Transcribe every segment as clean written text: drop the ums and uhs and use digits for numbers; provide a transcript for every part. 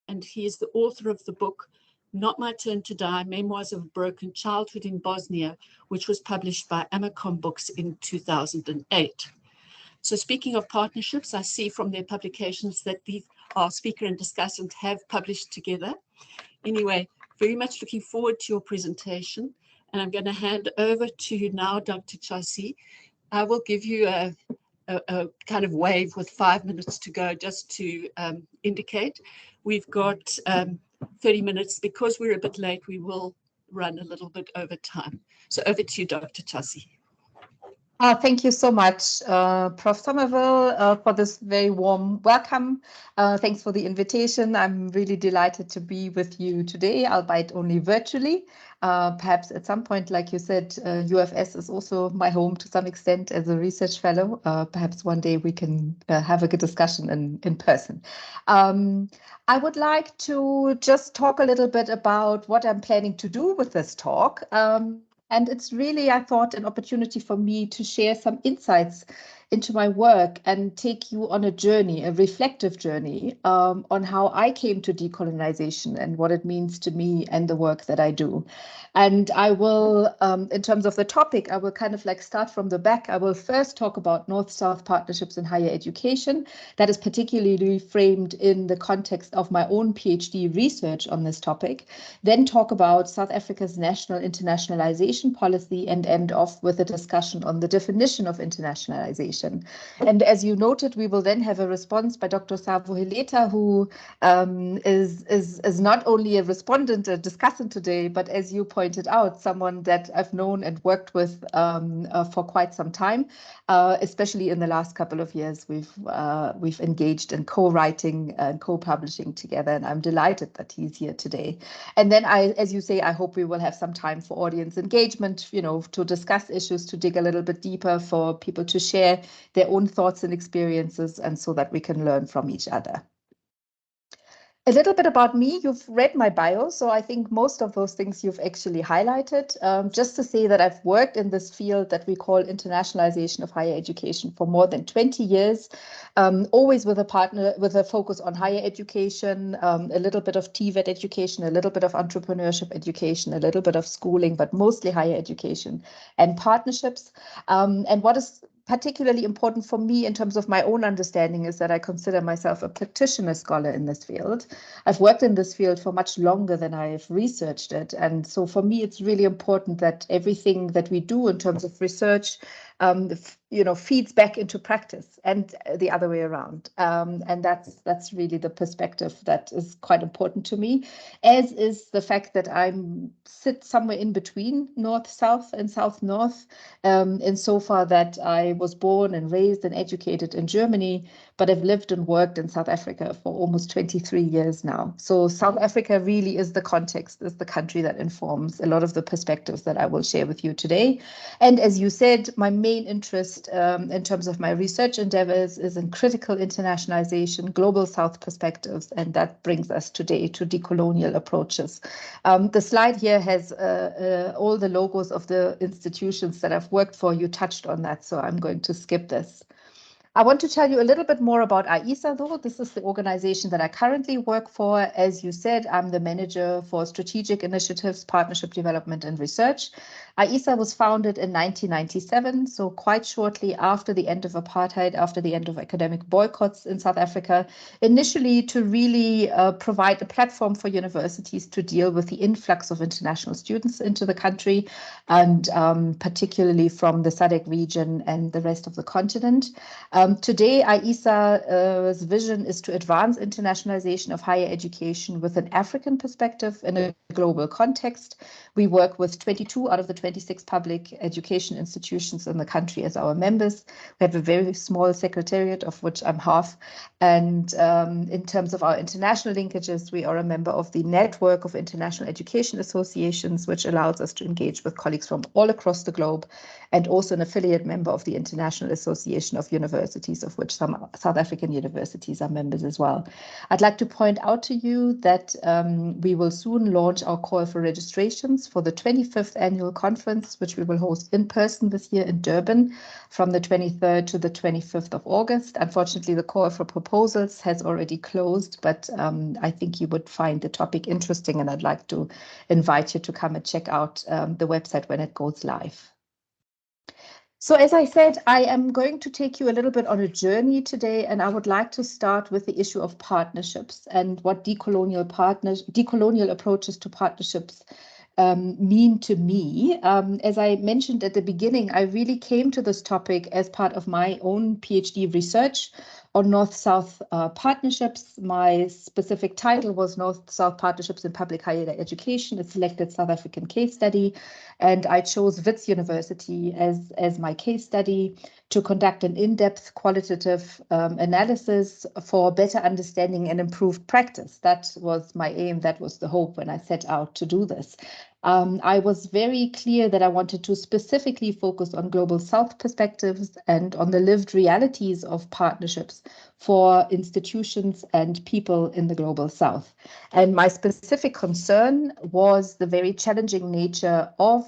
and he is the author of the book, Not My Turn to Die, Memoirs of a Broken Childhood in Bosnia, which was published by Amacom Books in 2008. So speaking of partnerships, I see from their publications that our speaker and discussant have published together. Anyway, very much looking forward to your presentation. And I'm going to hand over to you now, Dr. Chasi. I will give you a kind of wave with 5 minutes to go, just to indicate. We've got 30 minutes. Because we're a bit late, we will run a little bit over time. So over to you, Dr. Chasi. Thank you so much, Prof. Somerville, for this very warm welcome. Thanks for the invitation. I'm really delighted to be with you today, albeit only virtually. Perhaps at some point, like you said, UFS is also my home to some extent as a research fellow. Perhaps one day we can have a good discussion in person. I would like to just talk a little bit about what I'm planning to do with this talk. And it's really, I thought, an opportunity for me to share some insights into my work and take you on a journey, a reflective journey, on how I came to decolonization and what it means to me and the work that I do. And I will, in terms of the topic, I will kind of like start from the back. I will first talk about North-South partnerships in higher education. That is particularly framed in the context of my own PhD research on this topic. Then talk about South Africa's national internationalization policy and end off with a discussion on the definition of internationalization. And as you noted, we will then have a response by Dr. Savo Heleta, who is not only a respondent, a discussant today, but as you pointed out, someone that I've known and worked with for quite some time, especially in the last couple of years. We've engaged in co-writing and co-publishing together, and I'm delighted that he's here today. And then as you say, I hope we will have some time for audience engagement, to discuss issues, to dig a little bit deeper, for people to share their own thoughts and experiences, and so that we can learn from each other. A little bit about me. You've read my bio, so I think most of those things you've actually highlighted. Just to say that I've worked in this field that we call internationalization of higher education for more than 20 years, always with a focus on higher education, a little bit of TVET education, a little bit of entrepreneurship education, a little bit of schooling, but mostly higher education and partnerships. And what is particularly important for me in terms of my own understanding is that I consider myself a practitioner scholar in this field. I've worked in this field for much longer than I've researched it. And so for me, it's really important that everything that we do in terms of research feeds back into practice and the other way around. And that's really the perspective that is quite important to me, as is the fact that I sit somewhere in between North-South and South-North, insofar that I was born and raised and educated in Germany, but I've lived and worked in South Africa for almost 23 years now. So South Africa really is the context, is the country that informs a lot of the perspectives that I will share with you today. And as you said, my main interest in terms of my research endeavors is in critical internationalization, global South perspectives, and that brings us today to decolonial approaches. The slide here has all the logos of the institutions that I've worked for. You touched on that, so I'm going to skip this. I want to tell you a little bit more about IEASA, though. This is the organization that I currently work for. As you said, I'm the manager for strategic initiatives, partnership development, and research. IEASA was founded in 1997, so quite shortly after the end of apartheid, after the end of academic boycotts in South Africa, initially to really provide a platform for universities to deal with the influx of international students into the country, and particularly from the SADC region and the rest of the continent. Today, IEASA's vision is to advance internationalization of higher education with an African perspective in a global context. We work with 22 out of the 26 public education institutions in the country as our members. We have a very small secretariat, of which I'm half. And in terms of our international linkages, we are a member of the Network of International Education Associations, which allows us to engage with colleagues from all across the globe, and also an affiliate member of the International Association of Universities, of which some South African universities are members as well. I'd like to point out to you that we will soon launch our call for registrations for the 25th annual conference conference, which we will host in person this year in Durban from the 23rd to the 25th of August. Unfortunately, the call for proposals has already closed, but I think you would find the topic interesting, and I'd like to invite you to come and check out the website when it goes live. So as I said, I am going to take you a little bit on a journey today, and I would like to start with the issue of partnerships and what decolonial approaches to partnerships mean to me. As I mentioned at the beginning, I really came to this topic as part of my own PhD research on North-South partnerships. My specific title was North-South Partnerships in Public Higher Education, a selected South African case study. And I chose Wits University as my case study to conduct an in-depth qualitative analysis for better understanding and improved practice. That was my aim. That was the hope when I set out to do this. I was very clear that I wanted to specifically focus on Global South perspectives and on the lived realities of partnerships for institutions and people in the Global South. And my specific concern was the very challenging nature of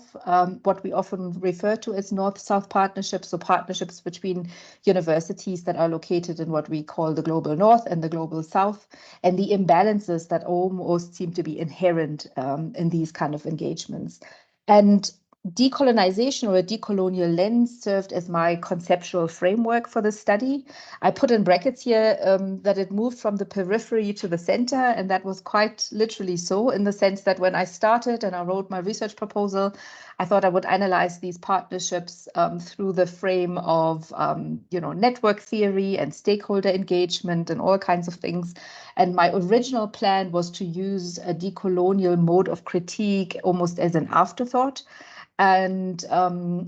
what we often refer to as North-South partnerships, so partnerships between universities that are located in what we call the Global North and the Global South, and the imbalances that almost seem to be inherent in these kind of engagements. And decolonization, or a decolonial lens, served as my conceptual framework for the study. I put in brackets here that it moved from the periphery to the center, and that was quite literally so, in the sense that when I started and I wrote my research proposal, I thought I would analyze these partnerships through the frame of network theory and stakeholder engagement and all kinds of things. And my original plan was to use a decolonial mode of critique almost as an afterthought. And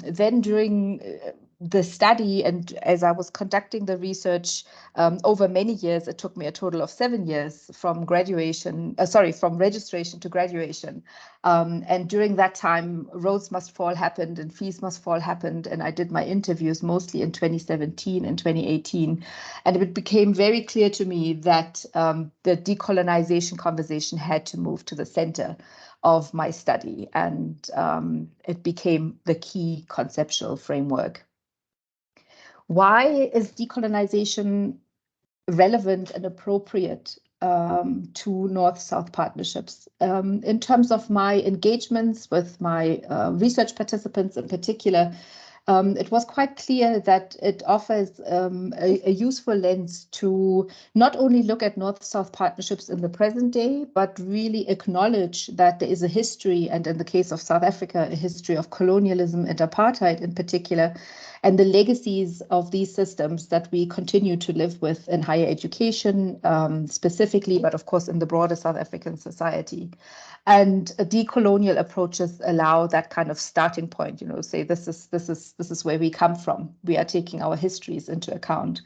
then during the study, and as I was conducting the research over many years, it took me a total of 7 years from registration to graduation. And during that time, Roads Must Fall happened and Fees Must Fall happened. And I did my interviews mostly in 2017 and 2018. And it became very clear to me that the decolonization conversation had to move to the center of my study, and it became the key conceptual framework. Why is decolonization relevant and appropriate to North-South partnerships? In terms of my engagements with my research participants in particular, it was quite clear that it offers a useful lens to not only look at North-South partnerships in the present day, but really acknowledge that there is a history, and in the case of South Africa, a history of colonialism and apartheid in particular, and the legacies of these systems that we continue to live with in higher education specifically, but of course in the broader South African society. And decolonial approaches allow that kind of starting point, say this is where we come from. We are taking our histories into account.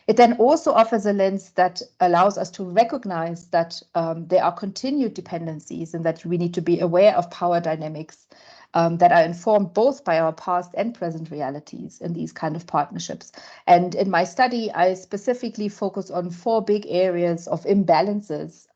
It then also offers a lens that allows us to recognize that there are continued dependencies and that we need to be aware of power dynamics that are informed both by our past and present realities in these kind of partnerships. And in my study, I specifically focus on 4 big areas of imbalances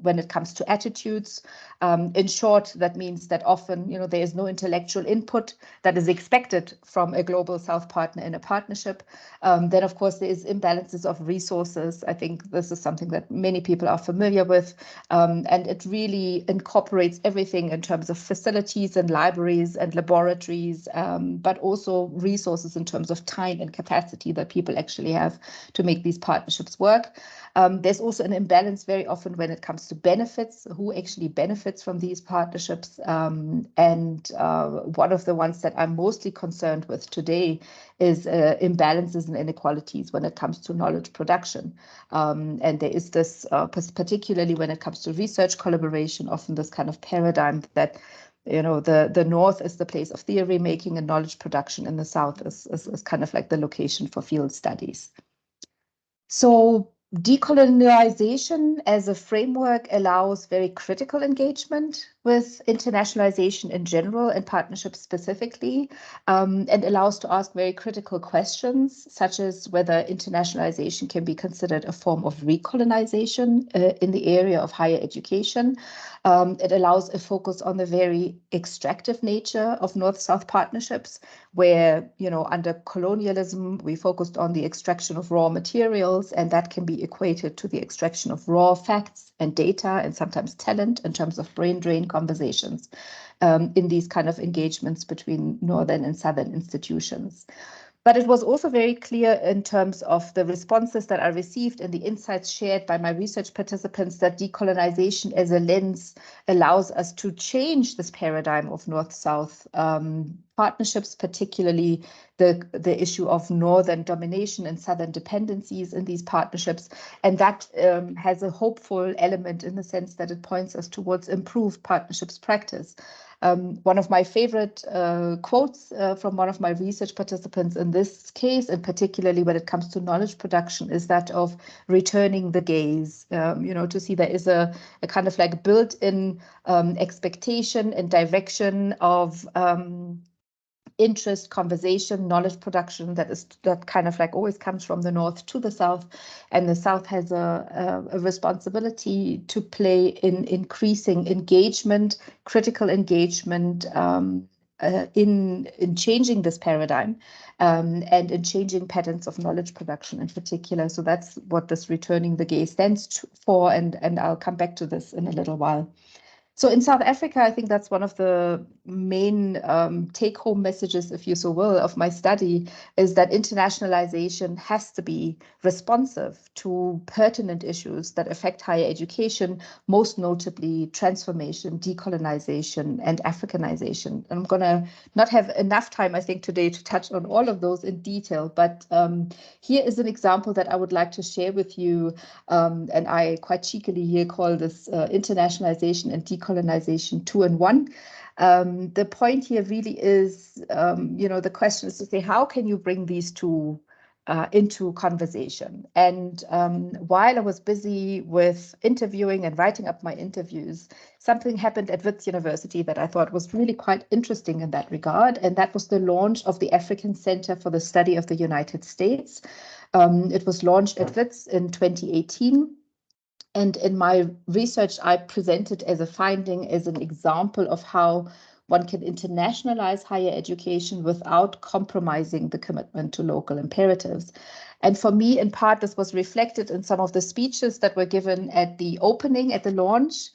when it comes to attitudes. In short, that means that often, there is no intellectual input that is expected from a Global South partner in a partnership. Then, of course, there is imbalances of resources. I think this is something that many people are familiar with, and it really incorporates everything in terms of facilities and libraries and laboratories, but also resources in terms of time and capacity that people actually have to make these partnerships work. There's also an imbalance very often when it comes to benefits, who actually benefits from these partnerships. And one of the ones that I'm mostly concerned with today is imbalances and inequalities when it comes to knowledge production. And there is this, particularly when it comes to research collaboration, often this kind of paradigm that the North is the place of theory making and knowledge production, and the South is kind of like the location for field studies. So decolonization as a framework allows very critical engagement with internationalization in general and partnerships specifically, and allows to ask very critical questions, such as whether internationalization can be considered a form of recolonization in the area of higher education. It allows a focus on the very extractive nature of North-South partnerships, where, under colonialism, we focused on the extraction of raw materials, and that can be equated to the extraction of raw facts and data and sometimes talent in terms of brain drain conversations in these kind of engagements between Northern and Southern institutions. But it was also very clear in terms of the responses that I received and the insights shared by my research participants that decolonization as a lens allows us to change this paradigm of North-South partnerships, particularly the issue of Northern domination and Southern dependencies in these partnerships. And that has a hopeful element in the sense that it points us towards improved partnerships practice. One of my favorite quotes from one of my research participants in this case, and particularly when it comes to knowledge production, is that of returning the gaze, to see there is a kind of like built-in expectation and direction of interest, conversation, knowledge production that kind of like always comes from the North to the South, and the South has a responsibility to play in increasing engagement, critical engagement in changing this paradigm and in changing patterns of knowledge production in particular. So that's what this returning the gaze stands for, and I'll come back to this in a little while. So in South Africa, I think that's one of the main take-home messages, if you so will, of my study, is that internationalization has to be responsive to pertinent issues that affect higher education, most notably transformation, decolonization, and Africanization. I'm going to not have enough time, I think, today to touch on all of those in detail, but here is an example that I would like to share with you, and I quite cheekily here call this internationalization and decolonization 2-in-1. The point here really is, the question is to say, how can you bring these two into conversation? And while I was busy with interviewing and writing up my interviews, something happened at Wits University that I thought was really quite interesting in that regard, and that was the launch of the African Center for the Study of the United States. It was launched at Wits in 2018. And in my research, I presented as a finding, as an example of how one can internationalize higher education without compromising the commitment to local imperatives. And for me, in part, this was reflected in some of the speeches that were given at the opening, at the launch.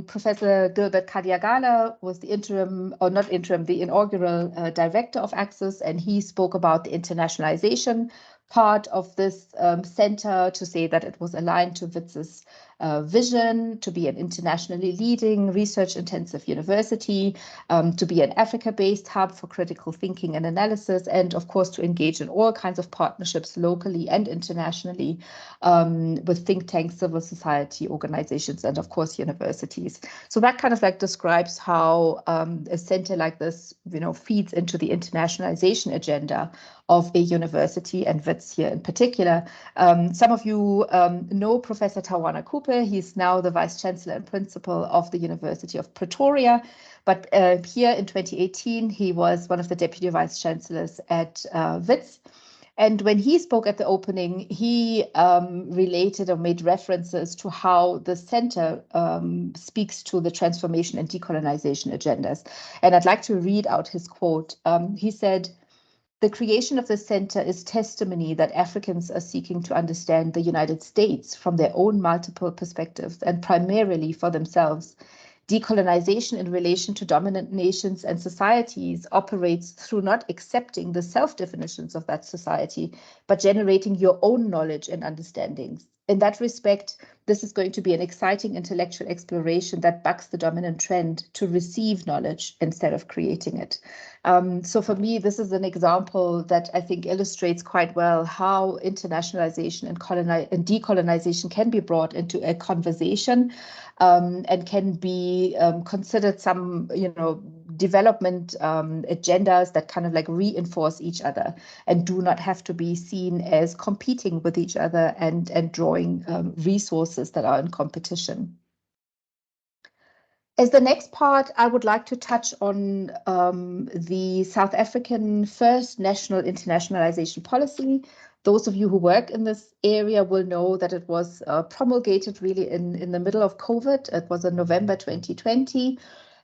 Professor Gilbert Kadiagala was the the inaugural director of Access, and he spoke about the internationalization part of this center, to say that it was aligned to Wits's vision to be an internationally leading research-intensive university, to be an Africa-based hub for critical thinking and analysis, and of course to engage in all kinds of partnerships locally and internationally with think tanks, civil society organizations, and of course universities. So that kind of like describes how a center like this, feeds into the internationalization agenda of a university, and Wits here in particular. Some of you know Professor Tawana Cooper. He's now the Vice Chancellor and Principal of the University of Pretoria. But here in 2018, he was one of the Deputy Vice Chancellors at Wits. And when he spoke at the opening, he related or made references to how the center speaks to the transformation and decolonization agendas. And I'd like to read out his quote. He said, "The creation of the center is testimony that Africans are seeking to understand the United States from their own multiple perspectives and primarily for themselves. Decolonization in relation to dominant nations and societies operates through not accepting the self-definitions of that society, but generating your own knowledge and understandings. In that respect, this is going to be an exciting intellectual exploration that bucks the dominant trend to receive knowledge instead of creating it." So for me, this is an example that I think illustrates quite well how internationalization and decolonization can be brought into a conversation and can be considered some, development agendas that kind of like reinforce each other and do not have to be seen as competing with each other and drawing resources that are in competition. As the next part, I would like to touch on the South African first national internationalization policy. Those of you who work in this area will know that it was promulgated really in the middle of COVID. It was in November 2020.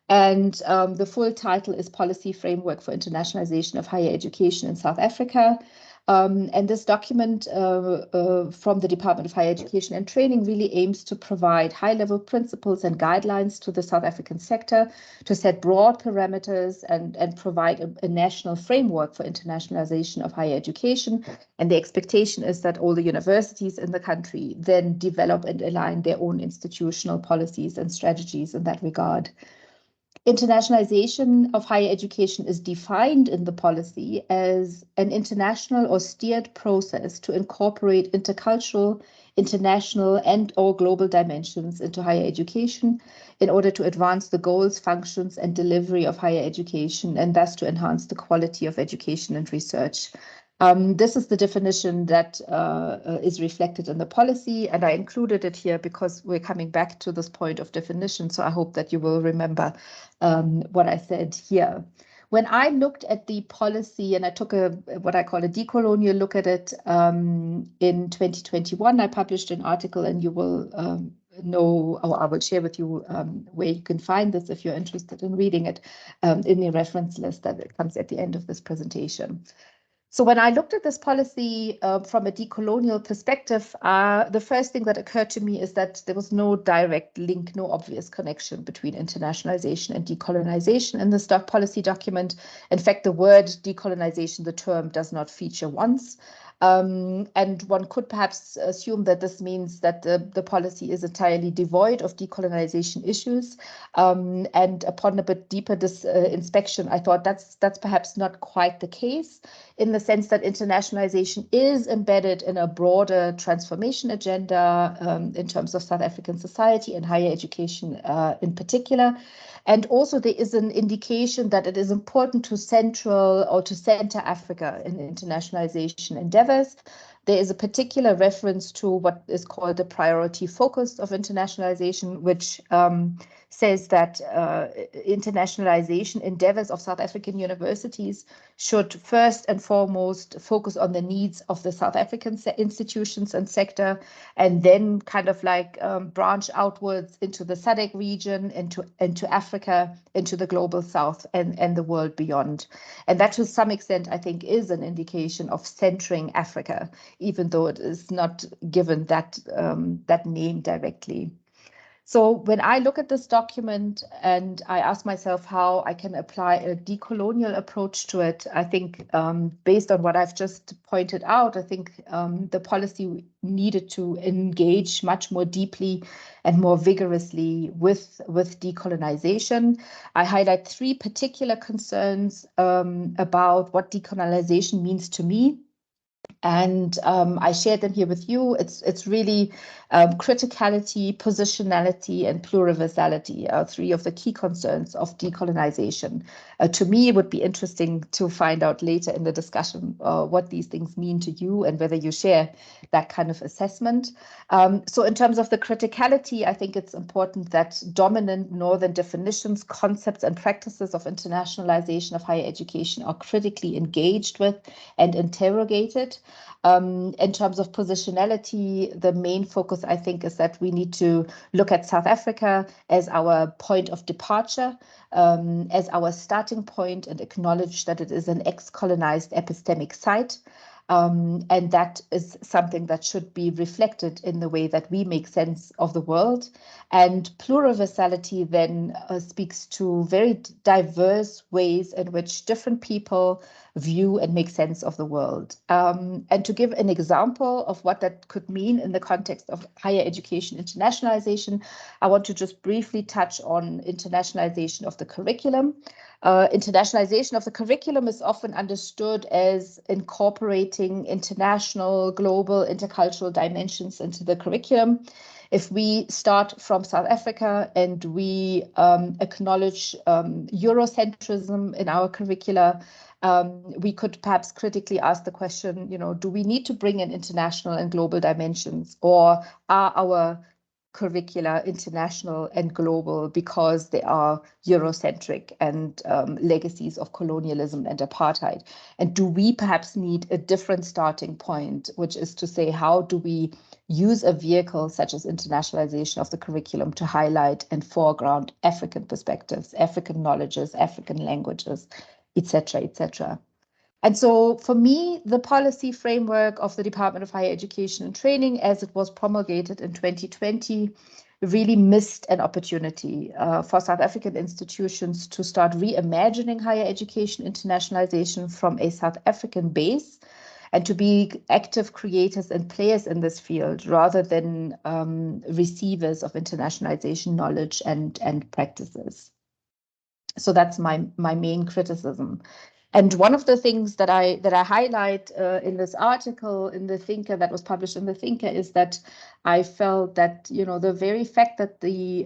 And the full title is Policy Framework for Internationalization of Higher Education in South Africa. And this document from the Department of Higher Education and Training really aims to provide high-level principles and guidelines to the South African sector to set broad parameters and provide a national framework for internationalization of higher education. And the expectation is that all the universities in the country then develop and align their own institutional policies and strategies in that regard. Internationalization of higher education is defined in the policy as an international or steered process to incorporate intercultural, international, and/or global dimensions into higher education in order to advance the goals, functions, and delivery of higher education, and thus to enhance the quality of education and research. This is the definition that is reflected in the policy, and I included it here because we're coming back to this point of definition, so I hope that you will remember what I said here. When I looked at the policy and I took what I call a decolonial look at it in 2021, I published an article, and you will know, or I will share with you where you can find this if you're interested in reading it in the reference list that comes at the end of this presentation. So when I looked at this policy from a decolonial perspective, the first thing that occurred to me is that there was no direct link, no obvious connection between internationalization and decolonization in this policy document. In fact, the word decolonization, the term, does not feature once. And one could perhaps assume that this means that the policy is entirely devoid of decolonization issues. And upon a bit deeper inspection, I thought that's perhaps not quite the case, in the sense that internationalization is embedded in a broader transformation agenda in terms of South African society and higher education in particular. And also there is an indication that it is important to center Africa in internationalization endeavors. There is a particular reference to what is called the priority focus of internationalization, which says that internationalization endeavors of South African universities should first and foremost focus on the needs of the South African institutions and sector, and then kind of like branch outwards into the SADC region, into Africa, into the global South, and the world beyond. And that to some extent, I think, is an indication of centering Africa, even though it is not given that name directly. So when I look at this document and I ask myself how I can apply a decolonial approach to it, I think based on what I've just pointed out, I think the policy needed to engage much more deeply and more vigorously with decolonization. I highlight three particular concerns about what decolonization means to me. And I shared them here with you. It's really criticality, positionality, and pluriversality are three of the key concerns of decolonization. To me, it would be interesting to find out later in the discussion what these things mean to you and whether you share that kind of assessment. So in terms of the criticality, I think it's important that dominant northern definitions, concepts, and practices of internationalization of higher education are critically engaged with and interrogated. In terms of positionality, the main focus, I think, is that we need to look at South Africa as our point of departure, as our starting point, and acknowledge that it is an ex-colonized epistemic site. And that is something that should be reflected in the way that we make sense of the world. And pluriversality then speaks to very diverse ways in which different people view and make sense of the world. And to give an example of what that could mean in the context of higher education internationalization, I want to just briefly touch on internationalization of the curriculum. Internationalization of the curriculum is often understood as incorporating international, global, intercultural dimensions into the curriculum. If we start from South Africa and we acknowledge Eurocentrism in our curricula, we could perhaps critically ask the question, do we need to bring in international and global dimensions, or are our curricula international and global because they are Eurocentric and legacies of colonialism and apartheid? And do we perhaps need a different starting point, which is to say, how do we use a vehicle such as internationalization of the curriculum to highlight and foreground African perspectives, African knowledges, African languages, etc., etc.? And so for me, the policy framework of the Department of Higher Education and Training, as it was promulgated in 2020, really missed an opportunity for South African institutions to start reimagining higher education internationalization from a South African base and to be active creators and players in this field rather than receivers of internationalization knowledge and practices. So that's my main criticism. And one of the things that I highlight in this article in The Thinker that was published in The Thinker is that I felt that, you know, the very fact that the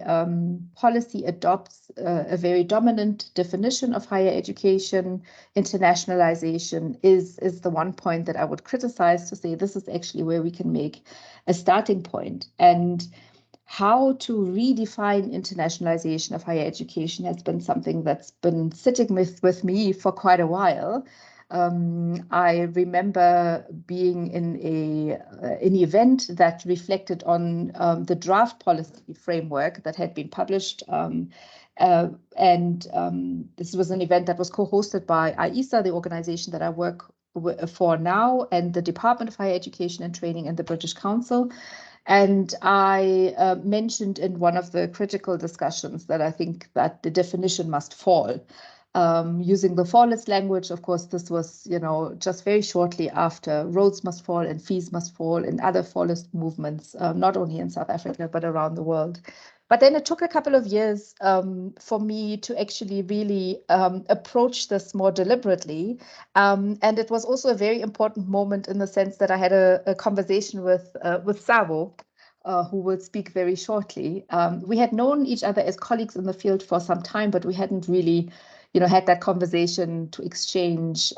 policy adopts a very dominant definition of higher education internationalization is the one point that I would criticize, to say this is actually where we can make a starting point. And how to redefine internationalization of higher education has been something that's been sitting with me for quite a while. I remember being in an event that reflected on the draft policy framework that had been published. This was an event that was co-hosted by IEASA, the organization that I work for now, and the Department of Higher Education and Training and the British Council. And I mentioned in one of the critical discussions that I think that the definition must fall. Using the fallist language, of course, this was, you know, just very shortly after Rhodes Must Fall and Fees Must Fall and other fallist movements, not only in South Africa, but around the world. But then it took a couple of years for me to actually really approach this more deliberately. And it was also a very important moment in the sense that I had a conversation with Savo, who will speak very shortly. We had known each other as colleagues in the field for some time, but we hadn't really, you know, had that conversation to exchange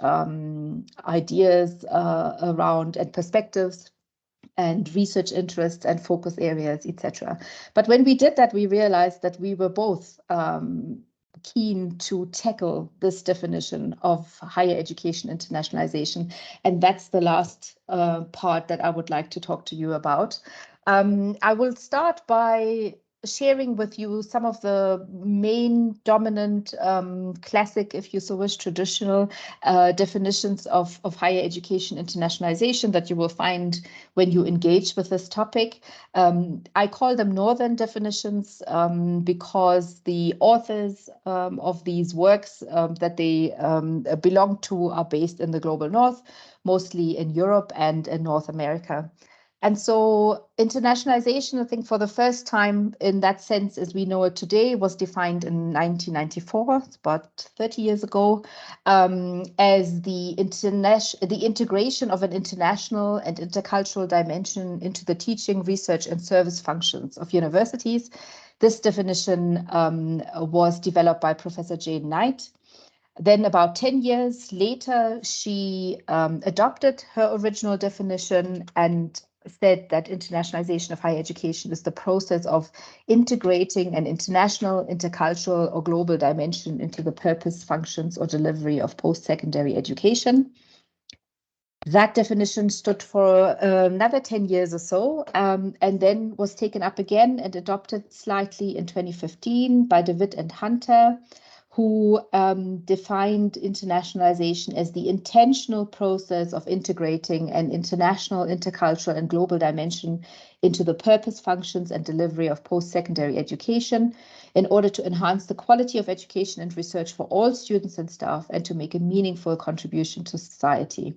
ideas around and perspectives and research interests and focus areas, etc. But when we did that, we realized that we were both keen to tackle this definition of higher education internationalization. And that's the last part that I would like to talk to you about. I will start by sharing with you some of the main dominant classic, if you so wish, traditional definitions of higher education internationalization that you will find when you engage with this topic. I call them northern definitions because the authors of these works that they belong to are based in the global north, mostly in Europe and in North America. And so internationalization, I think for the first time in that sense, as we know it today, was defined in 1994, it's about 30 years ago, as the integration of an international and intercultural dimension into the teaching, research, and service functions of universities. This definition was developed by Professor Jane Knight. Then about 10 years later, she adopted her original definition and said that internationalization of higher education is the process of integrating an international, intercultural, or global dimension into the purpose, functions, or delivery of post-secondary education. That definition stood for another 10 years or so, and then was taken up again and adopted slightly in 2015 by DeWitt and Hunter, who defined internationalization as the intentional process of integrating an international, intercultural, and global dimension into the purpose, functions, and delivery of post-secondary education in order to enhance the quality of education and research for all students and staff and to make a meaningful contribution to society.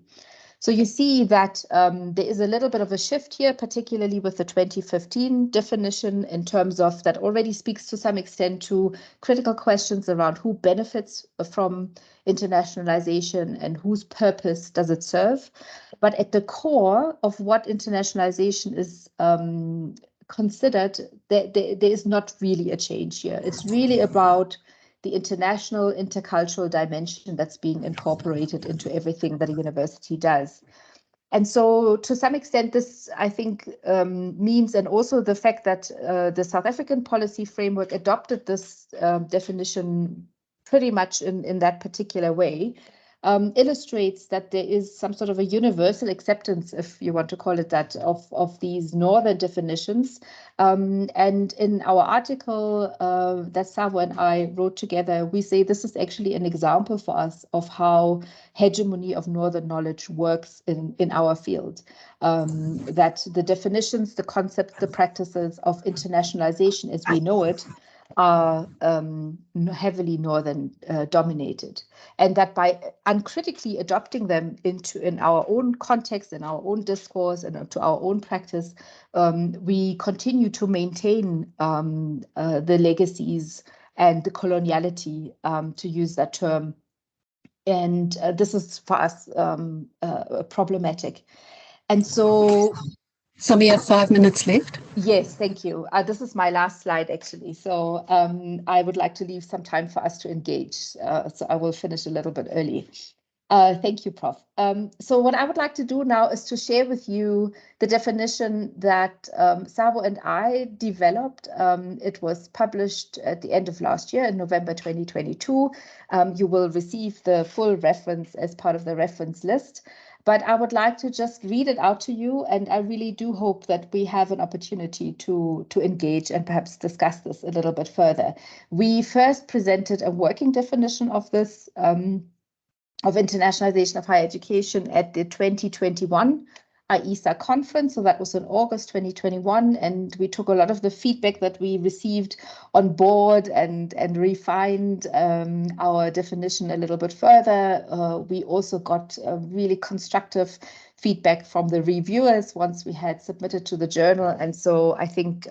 So you see that there is a little bit of a shift here, particularly with the 2015 definition, in terms of that already speaks to some extent to critical questions around who benefits from internationalization and whose purpose does it serve. But at the core of what internationalization is considered, there is not really a change here. It's really about the international, intercultural dimension that's being incorporated into everything that a university does. And so to some extent, this, I think, means, and also the fact that the South African policy framework adopted this definition pretty much in that particular way, illustrates that there is some sort of a universal acceptance, if you want to call it that, of these northern definitions. And in our article that Savo and I wrote together, we say this is actually an example for us of how hegemony of northern knowledge works in our field. That the definitions, the concepts, the practices of internationalization as we know it are heavily northern dominated, and that by uncritically adopting them in our own context, in our own discourse, and to our own practice, we continue to maintain the legacies and the coloniality, to use that term. And this is for us problematic. And so, Samia, 5 minutes left. Yes, thank you. This is my last slide, actually. So I would like to leave some time for us to engage. So I will finish a little bit early. Thank you, Prof. So what I would like to do now is to share with you the definition that Savo and I developed. It was published at the end of last year in November 2022. You will receive the full reference as part of the reference list. But I would like to just read it out to you, and I really do hope that we have an opportunity to engage and perhaps discuss this a little bit further. We first presented a working definition of this, of internationalization of higher education at the 2021 IEASA conference. So that was in August 2021, and we took a lot of the feedback that we received on board and refined our definition a little bit further. We also got really constructive feedback from the reviewers once we had submitted to the journal. And so I think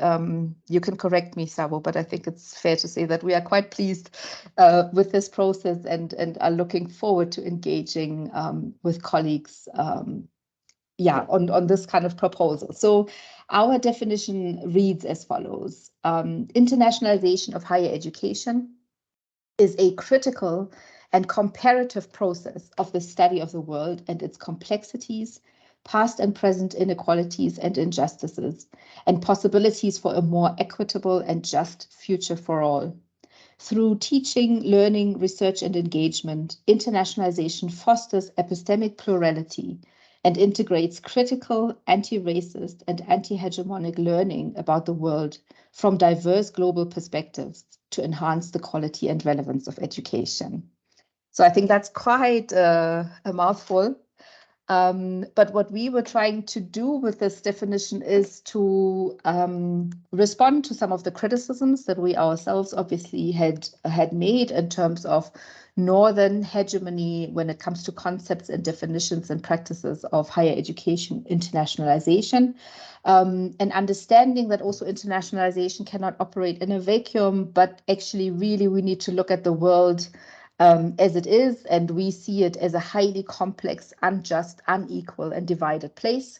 you can correct me, Savo, but I think it's fair to say that we are quite pleased with this process and are looking forward to engaging with colleagues on this kind of proposal. So our definition reads as follows. Internationalization of higher education is a critical and comparative process of the study of the world and its complexities, past and present inequalities and injustices, and possibilities for a more equitable and just future for all. Through teaching, learning, research, and engagement, internationalization fosters epistemic plurality and integrates critical, anti-racist, and anti-hegemonic learning about the world from diverse global perspectives to enhance the quality and relevance of education. So I think that's quite a mouthful. But what we were trying to do with this definition is to respond to some of the criticisms that we ourselves obviously had made in terms of northern hegemony when it comes to concepts and definitions and practices of higher education internationalization, and understanding that also internationalization cannot operate in a vacuum, but actually really we need to look at the world as it is, and we see it as a highly complex, unjust, unequal, and divided place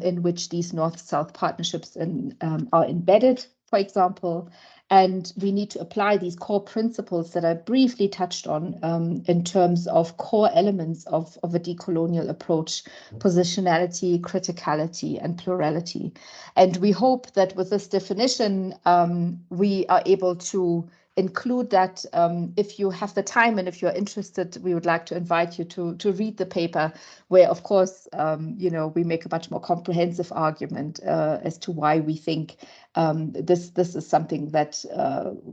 in which these North-South partnerships are embedded, for example. And we need to apply these core principles that I briefly touched on in terms of core elements of a decolonial approach: positionality, criticality, and plurality. And we hope that with this definition, we are able to include that. If you have the time and if you're interested, we would like to invite you to read the paper, where, of course, we make a much more comprehensive argument as to why we think this is something that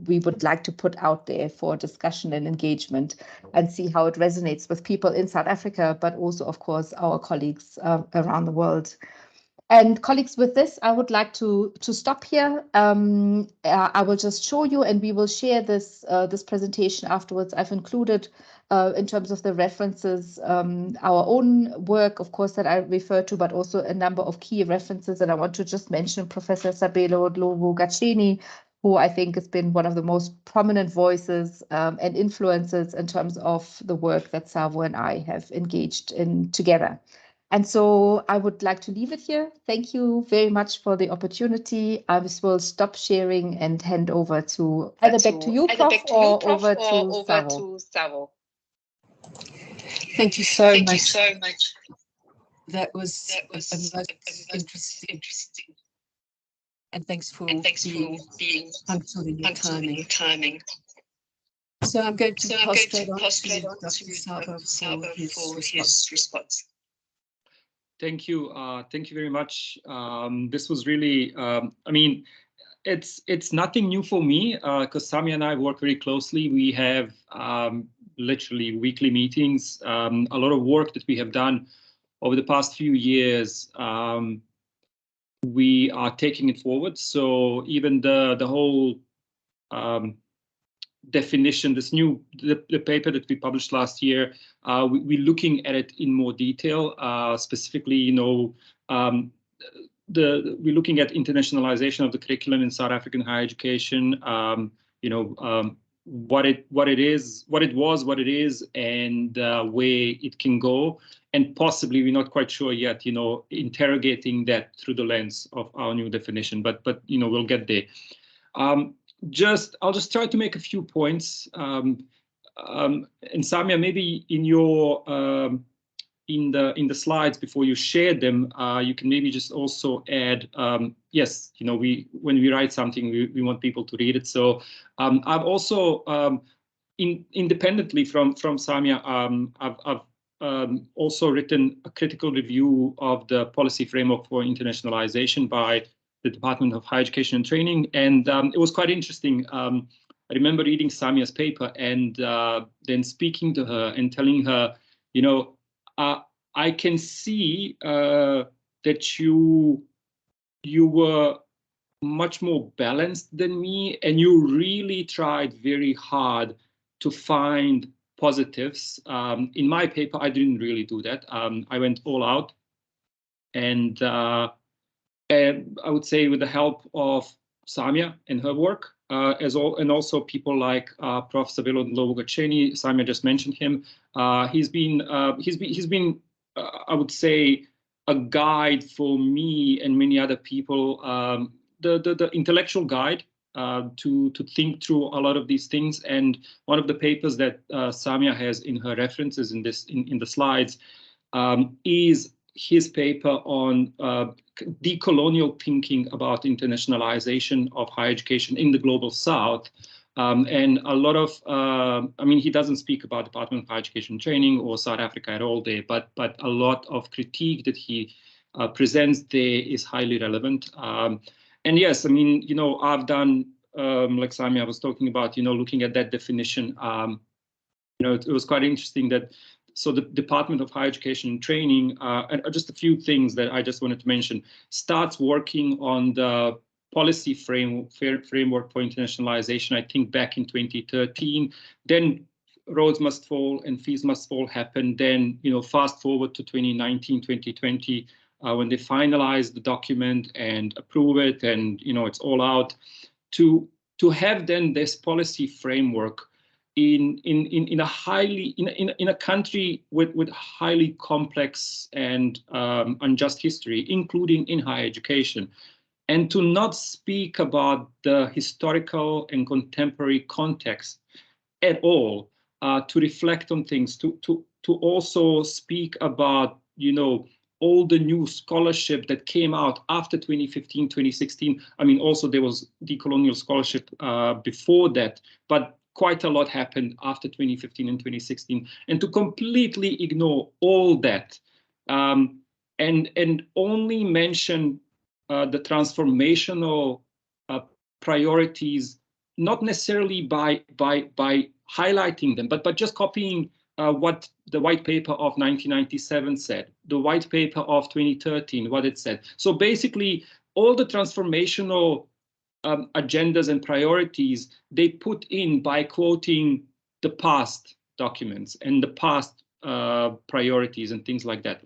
we would like to put out there for discussion and engagement, and see how it resonates with people in South Africa, but also, of course, our colleagues around the world. And colleagues, with this, I would like to stop here. I will just show you, and we will share this presentation afterwards. I've included, in terms of the references, our own work, of course, that I refer to, but also a number of key references. And I want to just mention Professor Sabelo Dlovu-Gacheni, who I think has been one of the most prominent voices and influences in terms of the work that Savo and I have engaged in together. And so I would like to leave it here. Thank you very much for the opportunity. I will stop sharing and hand over to either back to you, Prof, or over to Savo. Thank you so much. that was a most interesting. And thanks for being punctual in your timing. So I'm going to pass straight on to Dr. Savo for his response. Thank you. Thank you very much. This was really, I mean, it's nothing new for me because Samia and I work very closely. We have literally weekly meetings, a lot of work that we have done over the past few years. We are taking it forward. So even the whole definition, the paper that we published last year, we're looking at it in more detail. Specifically, you know, we're looking at internationalization of the curriculum in South African higher education. You know, what it is, what it was, what it is, and where it can go. And possibly, we're not quite sure yet, you know, interrogating that through the lens of our new definition. But you know, we'll get there. I'll just try to make a few points. And Samia, maybe in your in the slides before you share them, you can maybe just also add, yes, you know, when we write something, we want people to read it. So I've also independently from Samia, I've also written a critical review of the policy framework for internationalization by the Department of Higher Education and Training, and it was quite interesting. I remember reading Samia's paper and then speaking to her and telling her, you know, I can see that you were much more balanced than me, and you really tried very hard to find positives. In my paper, I didn't really do that. I went all out, and I would say with the help of Samia and her work, and also people like Prof. Savilo and Cheni. Samia just mentioned him. He's been I would say a guide for me and many other people, the intellectual guide to think through a lot of these things. And one of the papers that Samia has in her references in the slides is his paper on decolonial thinking about internationalization of higher education in the global South. And a lot of, I mean, he doesn't speak about Department of Higher Education and Training or South Africa at all there, but a lot of critique that he presents there is highly relevant. And yes, I mean, you know, I've done, like Samia was talking about, you know, looking at that definition, you know, it was quite interesting that, so the Department of Higher Education and Training, and just a few things that I just wanted to mention, starts working on the policy framework for internationalization, I think back in 2013. Then Roads Must Fall and Fees Must Fall happened. Then, you know, fast forward to 2019, 2020, when they finalize the document and approve it, and, you know, it's all out. To have then this policy framework in a country with highly complex and unjust history, including in higher education, and to not speak about the historical and contemporary context at all, to reflect on things, to also speak about, you know, all the new scholarship that came out after 2015, 2016. I mean, also there was decolonial scholarship before that, but quite a lot happened after 2015 and 2016, and to completely ignore all that and only mention the transformational priorities, not necessarily by highlighting them, but just copying what the white paper of 1997 said, the white paper of 2013, what it said. So basically, all the transformational agendas and priorities they put in by quoting the past documents and the past priorities and things like that.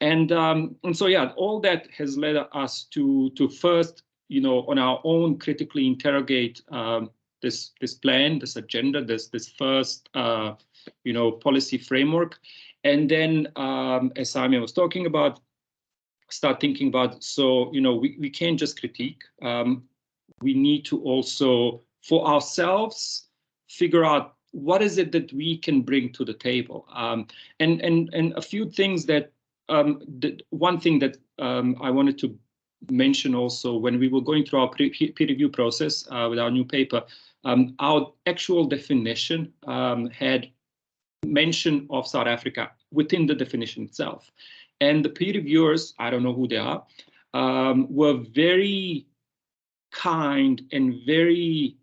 And so, yeah, all that has led us to first, you know, on our own critically interrogate this plan, this agenda, this first, you know, policy framework. And then, as Samia was talking about, start thinking about, so, you know, we can't just critique. We need to also, for ourselves, figure out what is it that we can bring to the table. And a few things that one thing that I wanted to mention also, when we were going through our peer review process with our new paper, our actual definition had mention of South Africa within the definition itself. And the peer reviewers, I don't know who they are, were very kind and very,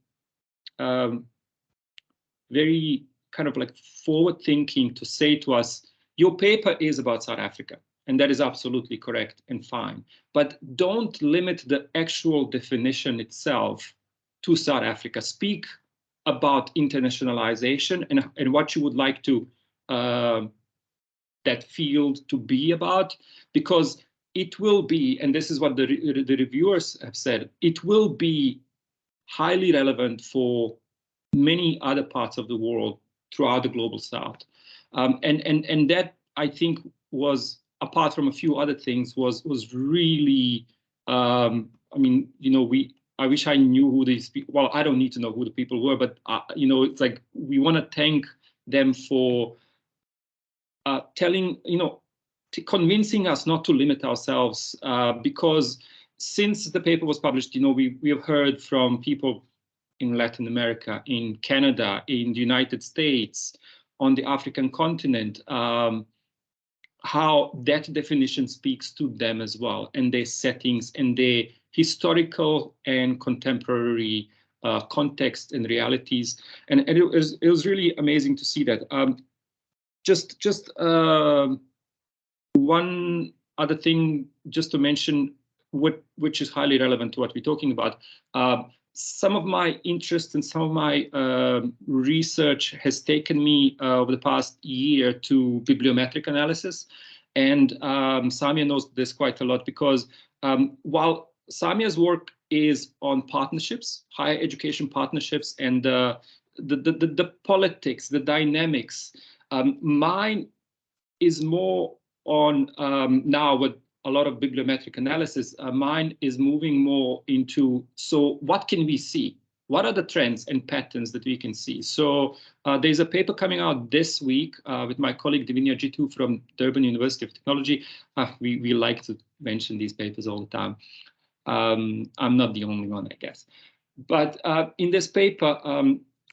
very kind of like forward thinking to say to us, your paper is about South Africa. And that is absolutely correct and fine. But don't limit the actual definition itself to South Africa. Speak about internationalization and what you would like to that field to be about, because it will be, and this is what the reviewers have said, it will be highly relevant for many other parts of the world throughout the global South. And that, I think, was, apart from a few other things, was really, I mean, you know, I wish I knew who these people, well, I don't need to know who the people were, but, you know, it's like, we want to thank them for telling, you know, convincing us not to limit ourselves, because since the paper was published, you know, we have heard from people in Latin America, in Canada, in the United States, on the African continent, how that definition speaks to them as well, and their settings and their historical and contemporary context and realities. And it was really amazing to see that. Just one other thing, just to mention, which is highly relevant to what we're talking about. Some of my interest and some of my research has taken me over the past year to bibliometric analysis. And Samia knows this quite a lot, because while Samia's work is on partnerships, higher education partnerships, and the politics, the dynamics, mine is more on, now with a lot of bibliometric analysis, mine is moving more into, so what can we see? What are the trends and patterns that we can see? So there's a paper coming out this week with my colleague Divinia Jitu from Durban University of Technology. We like to mention these papers all the time. I'm not the only one, I guess. But in this paper,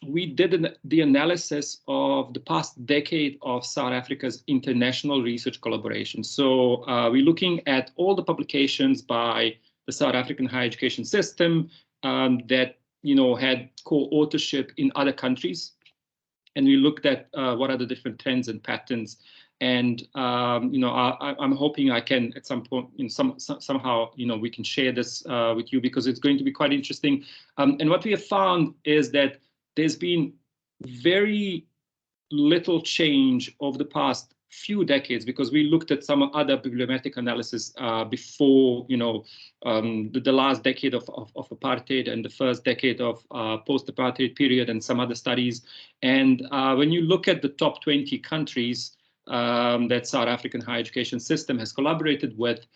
we did the analysis of the past decade of South Africa's international research collaboration. So we're looking at all the publications by the South African higher education system that, you know, had co-authorship in other countries. And we looked at what are the different trends and patterns. And, you know, I'm hoping I can at some point, somehow, you know, we can share this with you, because it's going to be quite interesting. And what we have found is that there's been very little change over the past few decades, because we looked at some other bibliometric analysis before, you know, the last decade of apartheid and the first decade of post-apartheid period, and some other studies. And when you look at the top 20 countries that South African higher education system has collaborated with,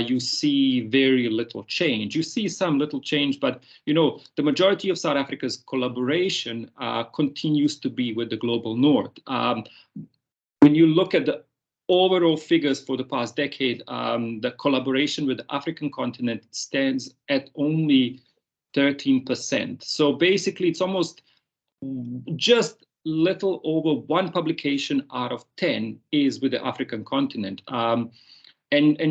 you see very little change. You see some little change, but, you know, the majority of South Africa's collaboration continues to be with the global North. When you look at the overall figures for the past decade, the collaboration with the African continent stands at only 13%. So basically, it's almost just little over one publication out of 10 is with the African continent. And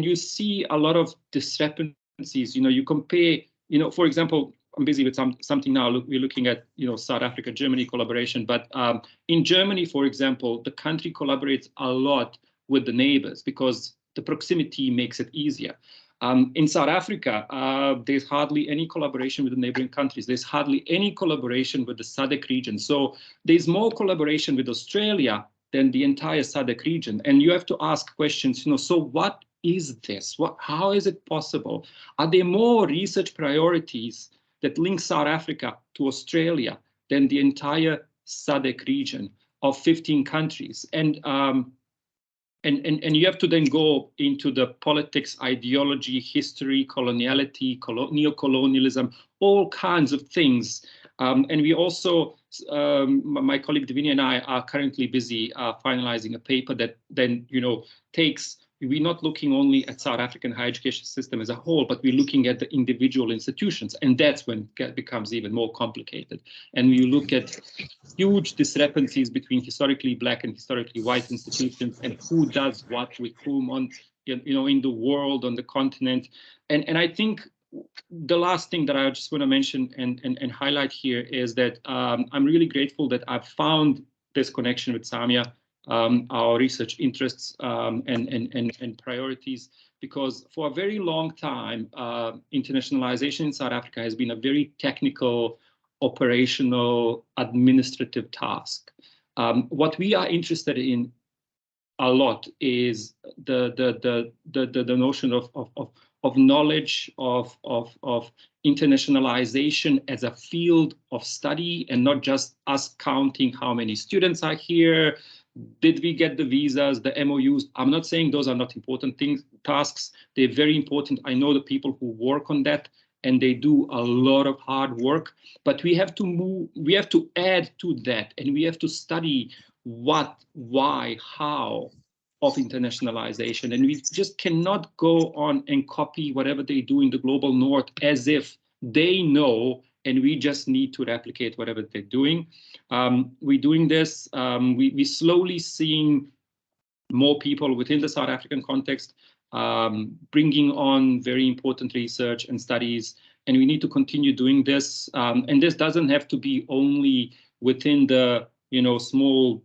you see a lot of discrepancies. You know, you compare, you know, for example, I'm busy with something now. We're looking at, you know, South Africa-Germany collaboration. But in Germany, for example, the country collaborates a lot with the neighbors because the proximity makes it easier. In South Africa, there's hardly any collaboration with the neighboring countries. There's hardly any collaboration with the SADC region. So there's more collaboration with Australia than the entire SADC region. And you have to ask questions, you know, so what is this? How is it possible? Are there more research priorities that link South Africa to Australia than the entire SADC region of 15 countries? And you have to then go into the politics, ideology, history, coloniality, neocolonialism, all kinds of things. And we also, my colleague Divinia and I are currently busy finalizing a paper that then, you know, takes we're not looking only at South African higher education system as a whole, but we're looking at the individual institutions, and that's when it becomes even more complicated. And you look at huge discrepancies between historically Black and historically white institutions, and who does what with whom on, in the world, on the continent. And I think the last thing that I just want to mention and highlight here is that I'm really grateful that I've found this connection with Samia, our research interests and priorities, because for a very long time, internationalization in South Africa has been a very technical, operational, administrative task. What we are interested in a lot is the notion of knowledge, of internationalization as a field of study, and not just us counting how many students are here. Did we get the visas, the MOUs? I'm not saying those are not important tasks. They're very important. I know the people who work on that, and they do a lot of hard work, but we have to add to that, and we have to study what, why, how of internationalization. And we just cannot go on and copy whatever they do in the global north as if they know, and we just need to replicate whatever they're doing. We're doing this. We're slowly seeing more people within the South African context bringing on very important research and studies, and we need to continue doing this. And this doesn't have to be only within the small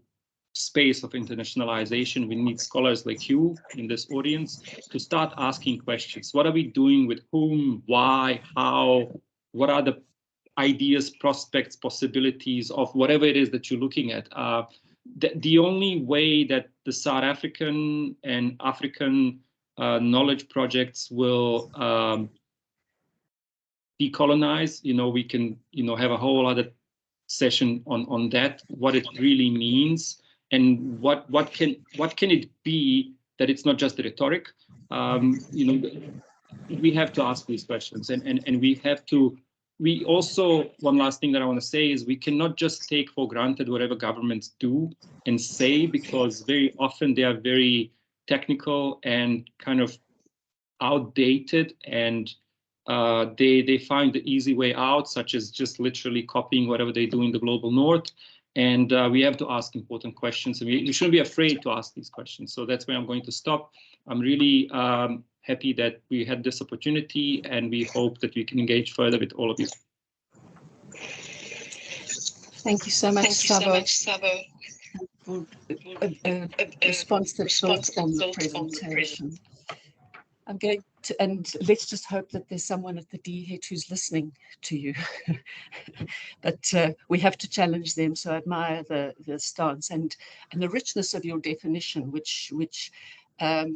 space of internationalization. We need scholars like you in this audience to start asking questions. What are we doing with whom, why, how? What are the ideas, prospects, possibilities of whatever it is that you're looking at? The only way that the South African and African knowledge projects will decolonize, we can have a whole other session on that, what it really means, and what can it be that it's not just rhetoric. We have to ask these questions, and we also, one last thing that I want to say is we cannot just take for granted whatever governments do and say, because very often they are very technical and kind of outdated, and they find the easy way out, such as just literally copying whatever they do in the global north. And we have to ask important questions, and we shouldn't be afraid to ask these questions. So that's where I'm going to stop. I'm really happy that we had this opportunity, and we hope that we can engage further with all of you. Thank you so much, Savo, for a response that builds on the presentation. I'm going to, and let's just hope that there's someone at the DHET who's listening to you. But we have to challenge them, so I admire the stance and the richness of your definition, which I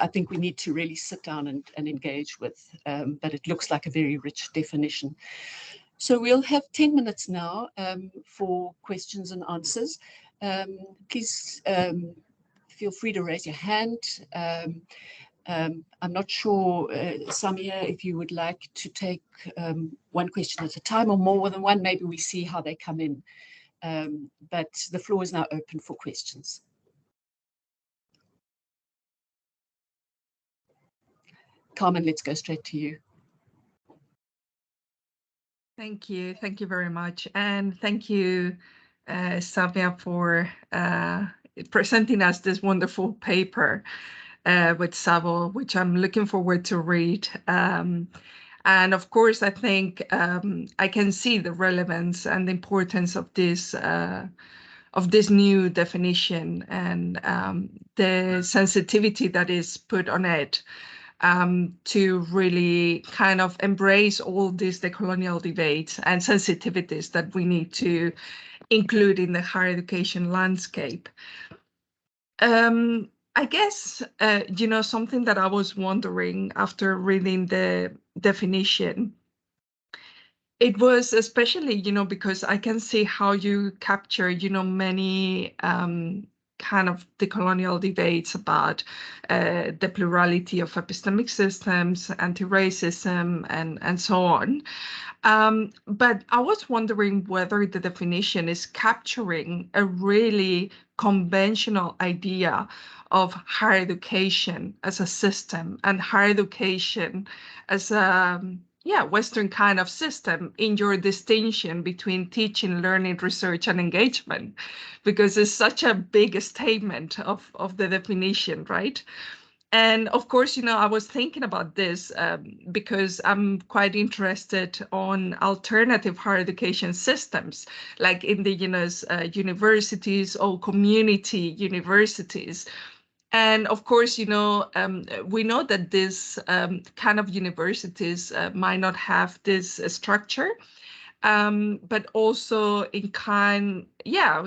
think we need to really sit down and engage with, but it looks like a very rich definition. So we'll have 10 minutes now for questions and answers. Please feel free to raise your hand. I'm not sure, Samia, if you would like to take one question at a time or more than one. Maybe we see how they come in. But the floor is now open for questions. Carmen, let's go straight to you. Thank you very much. And thank you, Samia, for presenting us this wonderful paper with Savo, which I'm looking forward to read. And of course, I think I can see the relevance and the importance of this new definition, and the sensitivity that is put on it to really kind of embrace all these decolonial debates and sensitivities that we need to include in the higher education landscape. I guess, something that I was wondering after reading the definition, it was especially, because I can see how you capture, many kind of decolonial debates about the plurality of epistemic systems, anti-racism, and so on. But I was wondering whether the definition is capturing a really conventional idea of higher education as a system and higher education as a Western kind of system in your distinction between teaching, learning, research, and engagement, because it's such a big statement of the definition, right? And of course, I was thinking about this because I'm quite interested on alternative higher education systems, like indigenous universities or community universities. And of course, we know that this kind of universities might not have this structure, but also in kind,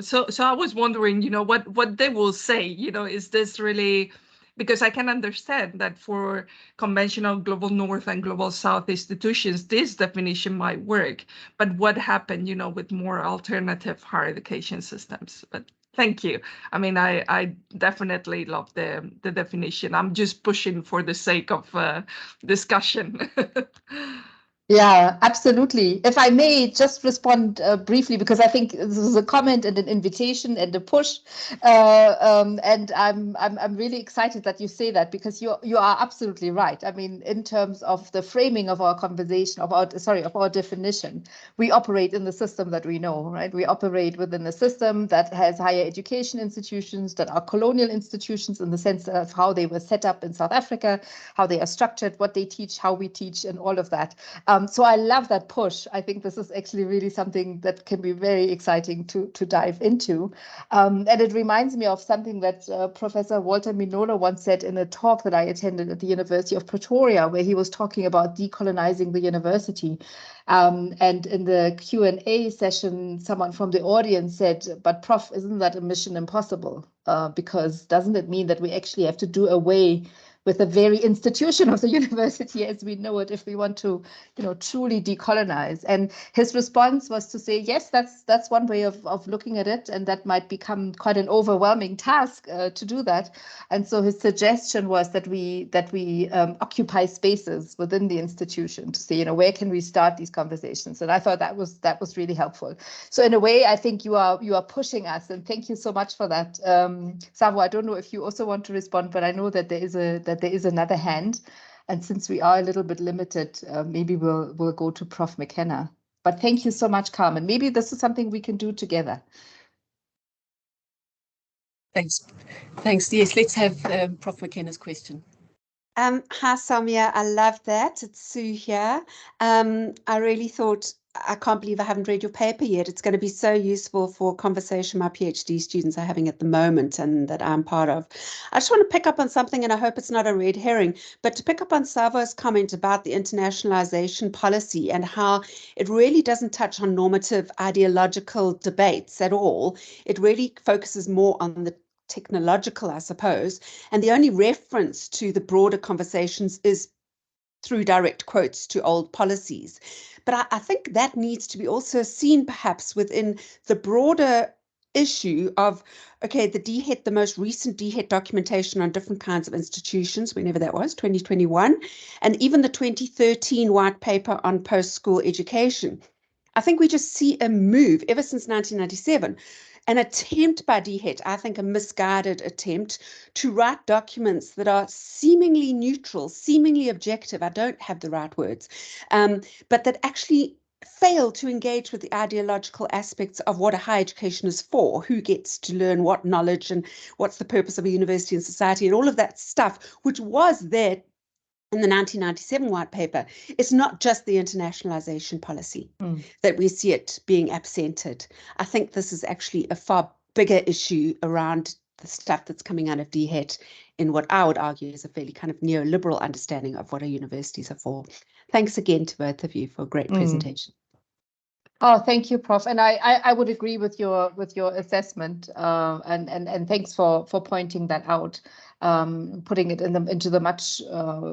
So I was wondering, what they will say, is this really, because I can understand that for conventional global North and global South institutions, this definition might work, but what happened, with more alternative higher education systems? But thank you. I mean, I definitely love the definition. I'm just pushing for the sake of discussion. Yeah, absolutely. If I may just respond briefly, because I think this is a comment and an invitation and a push, and I'm really excited that you say that, because you are absolutely right. I mean, in terms of the framing of our conversation, of our definition, we operate in the system that we know, right? We operate within a system that has higher education institutions that are colonial institutions in the sense of how they were set up in South Africa, how they are structured, what they teach, how we teach, and all of that. So I love that push. I think this is actually really something that can be very exciting to dive into. And it reminds me of something that Professor Walter Minolo once said in a talk that I attended at the University of Pretoria, where he was talking about decolonizing the university. And in the Q&A session, someone from the audience said, but Prof, isn't that a mission impossible? Because doesn't it mean that we actually have to do away with the very institution of the university as we know it, if we want to, truly decolonize? And his response was to say, yes, that's one way of looking at it, and that might become quite an overwhelming task to do that. And so his suggestion was that we occupy spaces within the institution to say, where can we start these conversations? And I thought that was really helpful. So in a way, I think you are pushing us, and thank you so much for that. Savo, I don't know if you also want to respond, but I know that there is another hand, and since we are a little bit limited, maybe we'll go to Prof. McKenna. But thank you so much, Carmen. Maybe this is something we can do together. Thanks. Yes, let's have Prof. McKenna's question. Hi, Samia. I love that. It's Sue here. I really thought, I can't believe I haven't read your paper yet. It's going to be so useful for a conversation my PhD students are having at the moment and that I'm part of. I just want to pick up on something, and I hope it's not a red herring, but to pick up on Savo's comment about the internationalization policy and how it really doesn't touch on normative ideological debates at all. It really focuses more on the technological, I suppose, and the only reference to the broader conversations is through direct quotes to old policies. But I think that needs to be also seen perhaps within the broader issue of, okay, the DHET, the most recent DHET documentation on different kinds of institutions, whenever that was, 2021, and even the 2013 white paper on post-school education. I think we just see a move ever since 1997, an attempt by DHET, I think a misguided attempt, to write documents that are seemingly neutral, seemingly objective, I don't have the right words, but that actually fail to engage with the ideological aspects of what a higher education is for, who gets to learn what knowledge and what's the purpose of a university and society and all of that stuff, which was there in the 1997 white paper. It's not just the internationalization policy that we see it being absented. I think this is actually a far bigger issue around the stuff that's coming out of DHET in what I would argue is a fairly kind of neoliberal understanding of what our universities are for. Thanks again to both of you for a great presentation. Oh, thank you, Prof. And I would agree with your assessment, and thanks for pointing that out, putting it into the much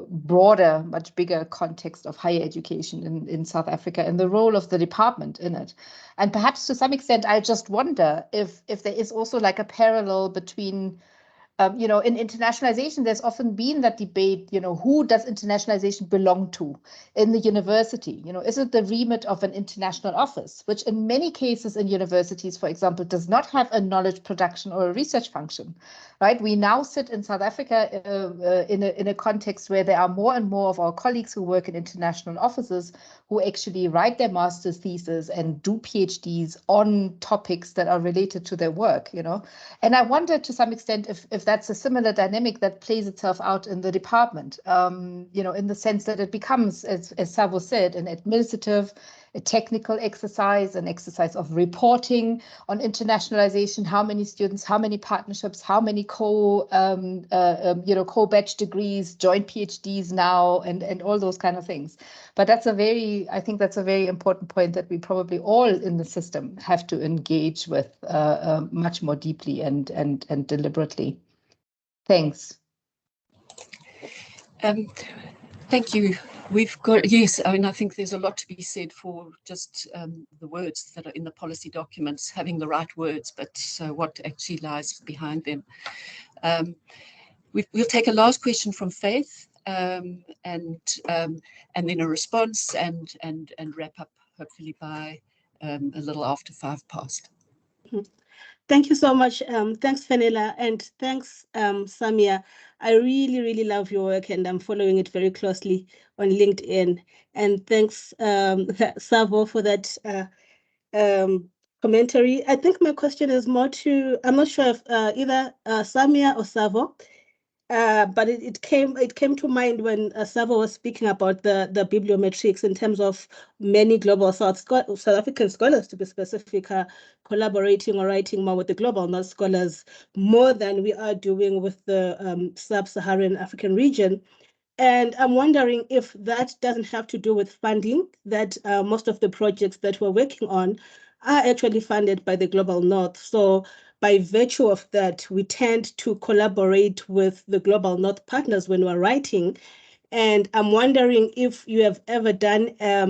broader, much bigger context of higher education in South Africa and the role of the department in it. And perhaps to some extent, I just wonder if there is also like a parallel between you know, in internationalization, there's often been that debate, you know, who does internationalization belong to in the university? You know, is it the remit of an international office, which in many cases in universities, for example, does not have a knowledge production or a research function, right? We now sit in South Africa in a context where there are more and more of our colleagues who work in international offices who actually write their master's thesis and do PhDs on topics that are related to their work, you know. And I wonder to some extent if that's a similar dynamic that plays itself out in the department, you know, in the sense that it becomes, as Savo said, an administrative, a technical exercise, an exercise of reporting on internationalization, how many students, how many partnerships, how many co-batch degrees, joint PhDs now, and all those kind of things. But that's I think that's a very important point that we probably all in the system have to engage with much more deeply and deliberately. Thanks. Thank you. We've got, yes, I mean, I think there's a lot to be said for just the words that are in the policy documents, having the right words, but what actually lies behind them. We'll take a last question from Faith, and then a response, and wrap up hopefully by a little after 5 past. Thank you so much. Thanks, Fenella, and thanks, Samia. I really, really love your work, and I'm following it very closely on LinkedIn. And thanks, Savo, for that commentary. I think my question is more to, I'm not sure if either Samia or Savo, but it came to mind when Savo was speaking about the bibliometrics in terms of many global South African scholars, to be specific, collaborating or writing more with the global North scholars more than we are doing with the sub-Saharan African region. And I'm wondering if that doesn't have to do with funding, that most of the projects that we're working on are actually funded by the Global North. So by virtue of that, we tend to collaborate with the Global North partners when we're writing. And I'm wondering if you have ever done a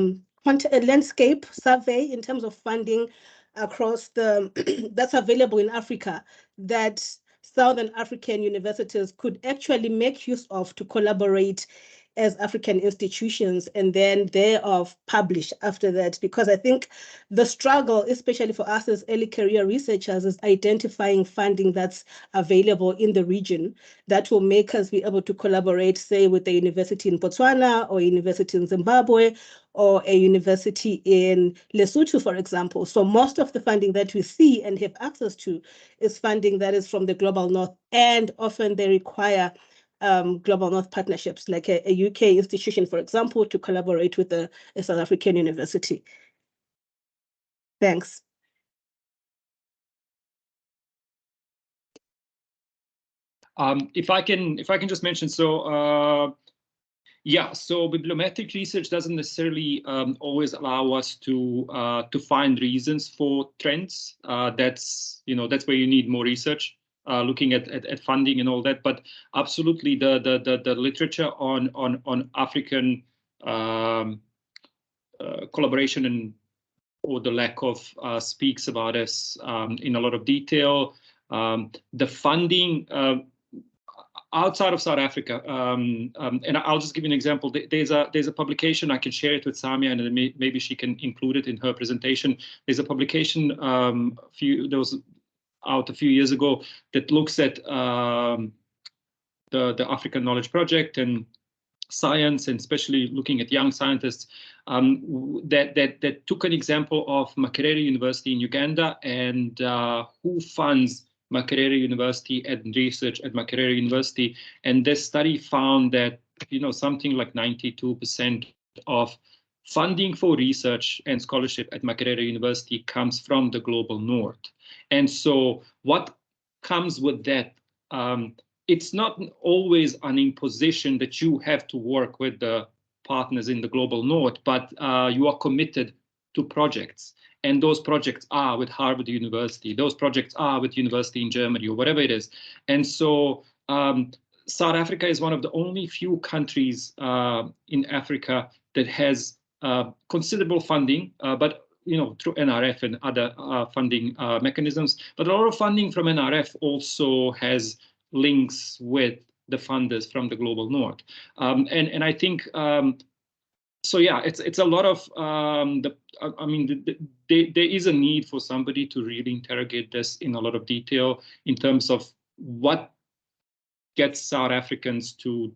landscape survey in terms of funding across the that's available in Africa that Southern African universities could actually make use of to collaborate as African institutions, and then thereof publish after that. Because I think the struggle, especially for us as early career researchers, is identifying funding that's available in the region that will make us be able to collaborate, say, with a university in Botswana or a university in Zimbabwe or a university in Lesotho, for example. So most of the funding that we see and have access to is funding that is from the Global North, and often they require Global North partnerships, like a UK institution, for example, to collaborate with a South African university. Thanks. If I can just mention, so yeah, so bibliometric research doesn't necessarily always allow us to find reasons for trends. That's where you need more research. Looking at funding and all that, but absolutely the literature on African collaboration or the lack of speaks about us in a lot of detail. The funding outside of South Africa, and I'll just give you an example. There's a publication, I can share it with Samia, and maybe she can include it in her presentation. There's a publication there was out a few years ago that looks at the African Knowledge Project and science, and especially looking at young scientists, that took an example of Makerere University in Uganda and who funds Makerere University and research at Makerere University. And this study found that something like 92% of funding for research and scholarship at Makerere University comes from the Global North. And so what comes with that, it's not always an imposition that you have to work with the partners in the Global North, but you are committed to projects. and those projects are with Harvard University, those projects are with university in Germany or whatever it is. And so South Africa is one of the only few countries in Africa that has considerable funding, but through NRF and other funding mechanisms. But a lot of funding from NRF also has links with the funders from the global north. And I think, so yeah, it's a lot of, there is a need for somebody to really interrogate this in a lot of detail in terms of what gets South Africans to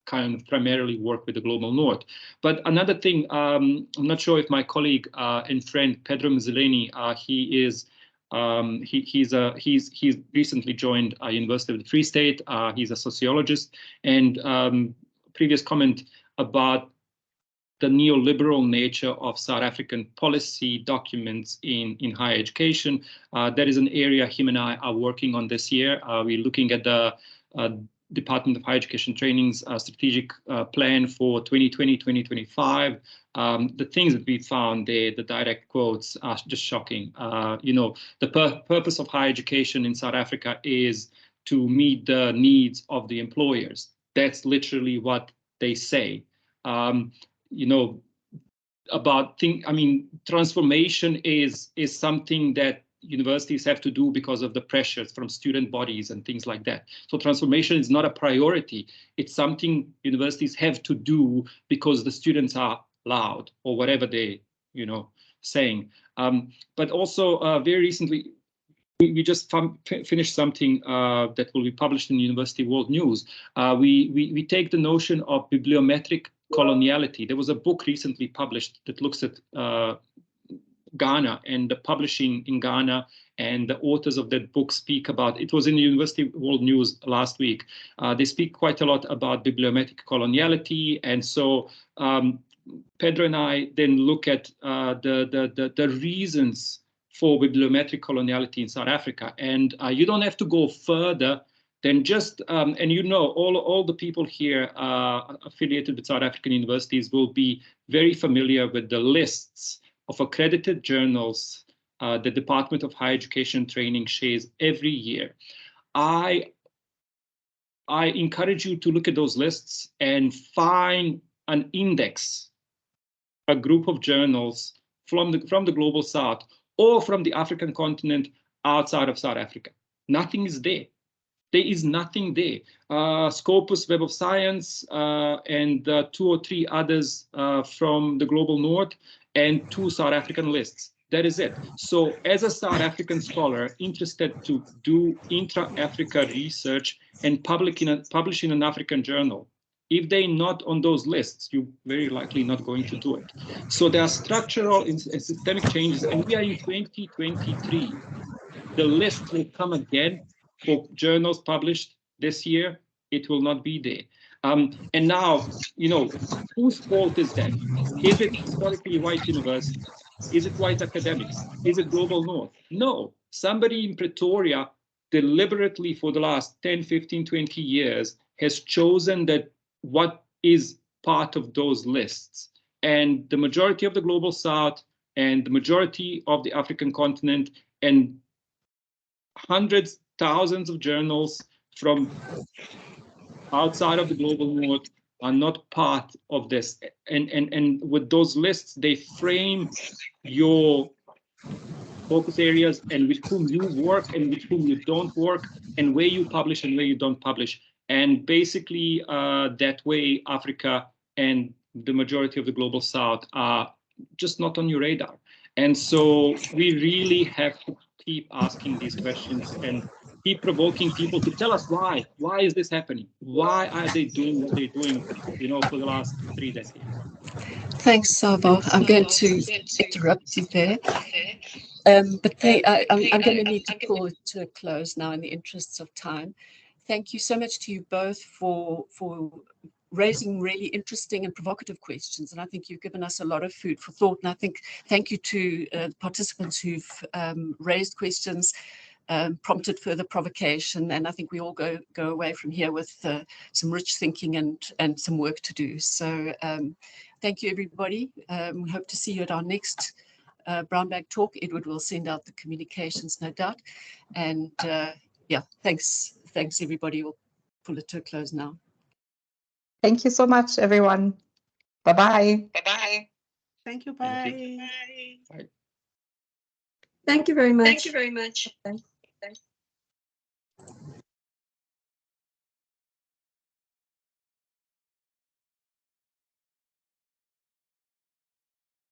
kind of primarily work with the global north. But another thing, I'm not sure if my colleague and friend Pedro Mzileni, he's recently joined University of the Free State. He's a sociologist, and previous comment about the neoliberal nature of South African policy documents in higher education. That is an area him and I are working on this year. We're looking at the Department of Higher Education Training's strategic plan for 2020-2025. The things that we found there, the direct quotes, are just shocking. The purpose of higher education in South Africa is to meet the needs of the employers. That's literally what they say. Transformation is something that universities have to do because of the pressures from student bodies and things like that. So transformation is not a priority. It's something universities have to do because the students are loud or whatever they, saying. But also very recently, we just finished something that will be published in University World News. We take the notion of bibliometric coloniality. There was a book recently published that looks at Ghana and the publishing in Ghana, and the authors of that book speak about, it was in the University World News last week. They speak quite a lot about bibliometric coloniality, and so Pedro and I then look at the reasons for bibliometric coloniality in South Africa, and you don't have to go further than just, and all the people here affiliated with South African universities will be very familiar with the lists of accredited journals the Department of Higher Education Training shares every year. I encourage you to look at those lists and find an index, a group of journals from the global south or from the African continent outside of South Africa. Nothing is there. There is nothing there. Scopus, Web of Science, and 2 or 3 others from the global north, and 2 South African lists. That is it. So as a South African scholar interested to do intra-Africa research and publish in an African journal, if they're not on those lists, you're very likely not going to do it. So there are structural and systemic changes, and we are in 2023. The list will come again for journals published this year. It will not be there. And now, whose fault is that? Is it historically white universities? Is it white academics? Is it global north? No, somebody in Pretoria deliberately for the last 10, 15, 20 years has chosen that what is part of those lists. And the majority of the global south and the majority of the African continent and hundreds, thousands of journals from outside of the global north are not part of this. And with those lists, they frame your focus areas and with whom you work and with whom you don't work, and where you publish and where you don't publish. And basically that way, Africa and the majority of the global south are just not on your radar. And so we really have to keep asking these questions and keep provoking people to tell us why. Why is this happening? Why are they doing what they're doing, for the last 3 decades? Thanks, Savo. I'm going to interrupt you there. But I'm going to need to call it to a close now in the interests of time. Thank you so much to you both for raising really interesting and provocative questions. And I think you've given us a lot of food for thought. And I think thank you to participants who've raised questions, prompted further provocation. And I think we all go away from here with some rich thinking and some work to do. So thank you, everybody. We hope to see you at our next Brown Bag Talk. Edward will send out the communications, no doubt. And yeah, thanks everybody. We'll pull it to a close now. Thank you so much, everyone. Bye-bye. Bye-bye. Thank you. Thank Bye. you. Bye. Thank you very much. Thank you very much. Bye.